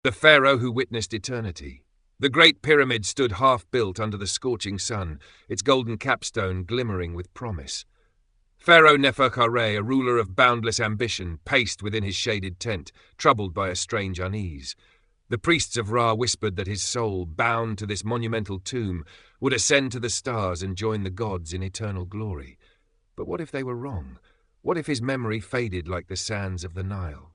The pharaoh who witnessed eternity. The great pyramid stood half-built under the scorching sun, its golden capstone glimmering with promise. Pharaoh Nefeka-Re, a ruler of boundless ambition, paced within his shaded tent, troubled by a strange unease. The priests of Ra whispered that his soul, bound to this monumental tomb, would ascend to the stars and join the gods in eternal glory. But what if they were wrong? What if his memory faded like the sands of the Nile?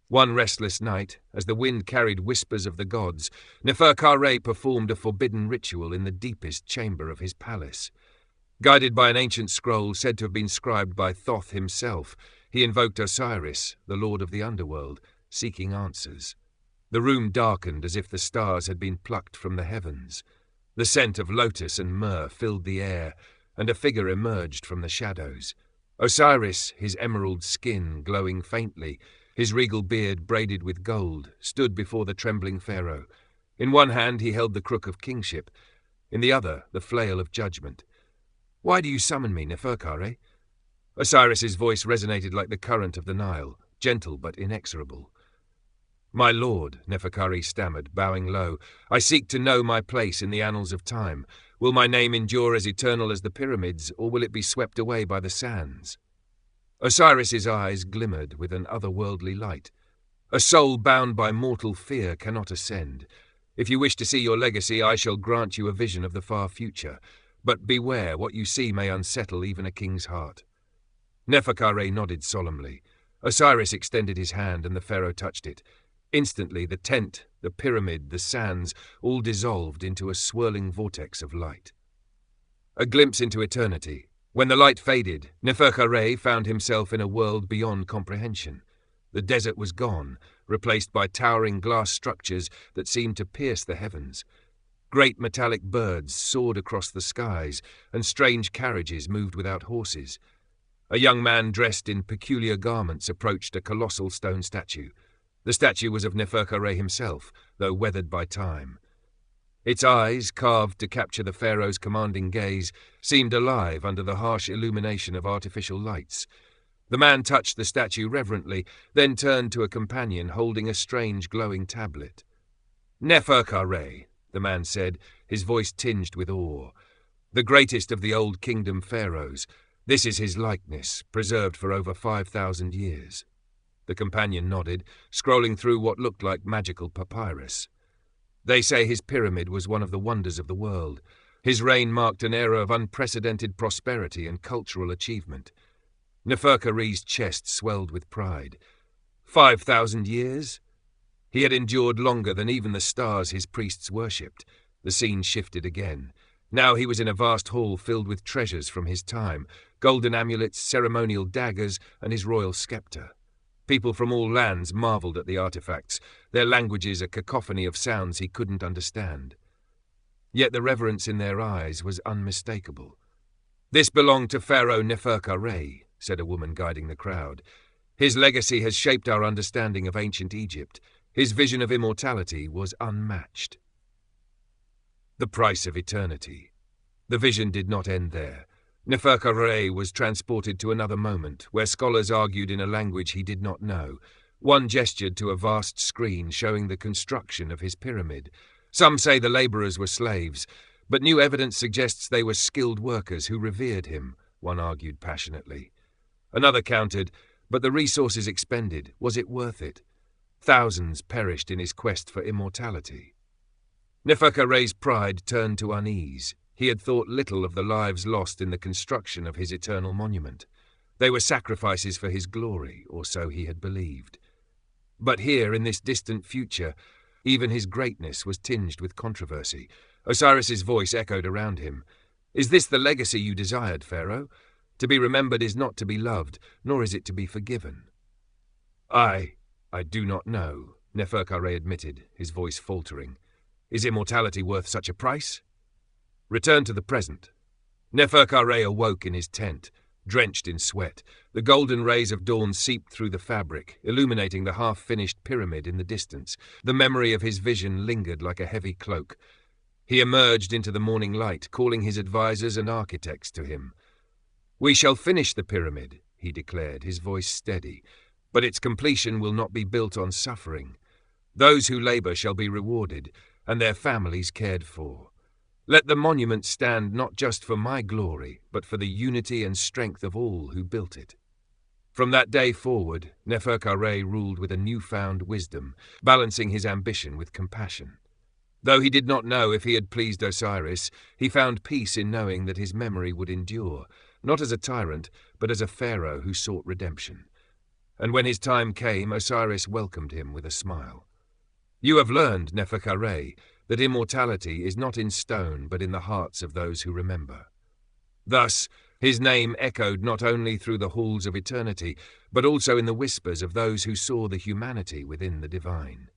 One restless night, as the wind carried whispers of the gods, Nefeka-Re performed a forbidden ritual in the deepest chamber of his palace. Guided by an ancient scroll said to have been scribed by Thoth himself, he invoked Osiris, the lord of the underworld, seeking answers. The room darkened as if the stars had been plucked from the heavens. The scent of lotus and myrrh filled the air, and a figure emerged from the shadows. Osiris, his emerald skin glowing faintly, his regal beard braided with gold, stood before the trembling pharaoh. In one hand he held the crook of kingship, in the other the flail of judgment. "Why do you summon me, Nefeka-Re?" Osiris's voice resonated like the current of the Nile, gentle but inexorable. "My lord," Nefeka-Re stammered, bowing low, "I seek to know my place in the annals of time. Will my name endure as eternal as the pyramids, or will it be swept away by the sands?" Osiris's eyes glimmered with an otherworldly light. "A soul bound by mortal fear cannot ascend. If you wish to see your legacy, I shall grant you a vision of the far future. But beware, what you see may unsettle even a king's heart." Nefeka-Re nodded solemnly. Osiris extended his hand and the pharaoh touched it. Instantly the tent, the pyramid, the sands, all dissolved into a swirling vortex of light. A glimpse into eternity. When the light faded, Nefeka-Re found himself in a world beyond comprehension. The desert was gone, replaced by towering glass structures that seemed to pierce the heavens. Great metallic birds soared across the skies, and strange carriages moved without horses. A young man dressed in peculiar garments approached a colossal stone statue. The statue was of Nefeka-Re himself, though weathered by time. Its eyes, carved to capture the pharaoh's commanding gaze, seemed alive under the harsh illumination of artificial lights. The man touched the statue reverently, then turned to a companion holding a strange glowing tablet. "Nefeka-Re," the man said, his voice tinged with awe. "The greatest of the old kingdom pharaohs. This is his likeness, preserved for over 5,000 years. The companion nodded, scrolling through what looked like magical papyrus. "They say his pyramid was one of the wonders of the world. His reign marked an era of unprecedented prosperity and cultural achievement." Nefeka-Re's chest swelled with pride. 5,000 years? He had endured longer than even the stars his priests worshipped. The scene shifted again. Now he was in a vast hall filled with treasures from his time, golden amulets, ceremonial daggers, and his royal scepter. People from all lands marveled at the artifacts, their languages a cacophony of sounds he couldn't understand. Yet the reverence in their eyes was unmistakable. "This belonged to Pharaoh Nefeka-Re," said a woman guiding the crowd. "His legacy has shaped our understanding of ancient Egypt. His vision of immortality was unmatched." The price of eternity. The vision did not end there. Nefeka-Re was transported to another moment, where scholars argued in a language he did not know. One gestured to a vast screen showing the construction of his pyramid. Some say the labourers were slaves, but new evidence suggests they were skilled workers who revered him, one argued passionately. Another countered, but the resources expended, was it worth it? Thousands perished in his quest for immortality. Nefeka-Re's pride turned to unease. He had thought little of the lives lost in the construction of his eternal monument. They were sacrifices for his glory, or so he had believed. But here, in this distant future, even his greatness was tinged with controversy. Osiris's voice echoed around him. "Is this the legacy you desired, Pharaoh? To be remembered is not to be loved, nor is it to be forgiven." I do not know," Nefeka-Re admitted, his voice faltering. "Is immortality worth such a price?" Return to the present. Nefeka-Re awoke in his tent, drenched in sweat. The golden rays of dawn seeped through the fabric, illuminating the half-finished pyramid in the distance. The memory of his vision lingered like a heavy cloak. He emerged into the morning light, calling his advisors and architects to him. "We shall finish the pyramid," he declared, his voice steady, "but its completion will not be built on suffering. Those who labour shall be rewarded, and their families cared for. Let the monument stand not just for my glory, but for the unity and strength of all who built it." From that day forward, Nefeka-Re ruled with a newfound wisdom, balancing his ambition with compassion. Though he did not know if he had pleased Osiris, he found peace in knowing that his memory would endure, not as a tyrant, but as a pharaoh who sought redemption. And when his time came, Osiris welcomed him with a smile. "You have learned, Nefeka-Re, that immortality is not in stone but in the hearts of those who remember." Thus, his name echoed not only through the halls of eternity, but also in the whispers of those who saw the humanity within the divine.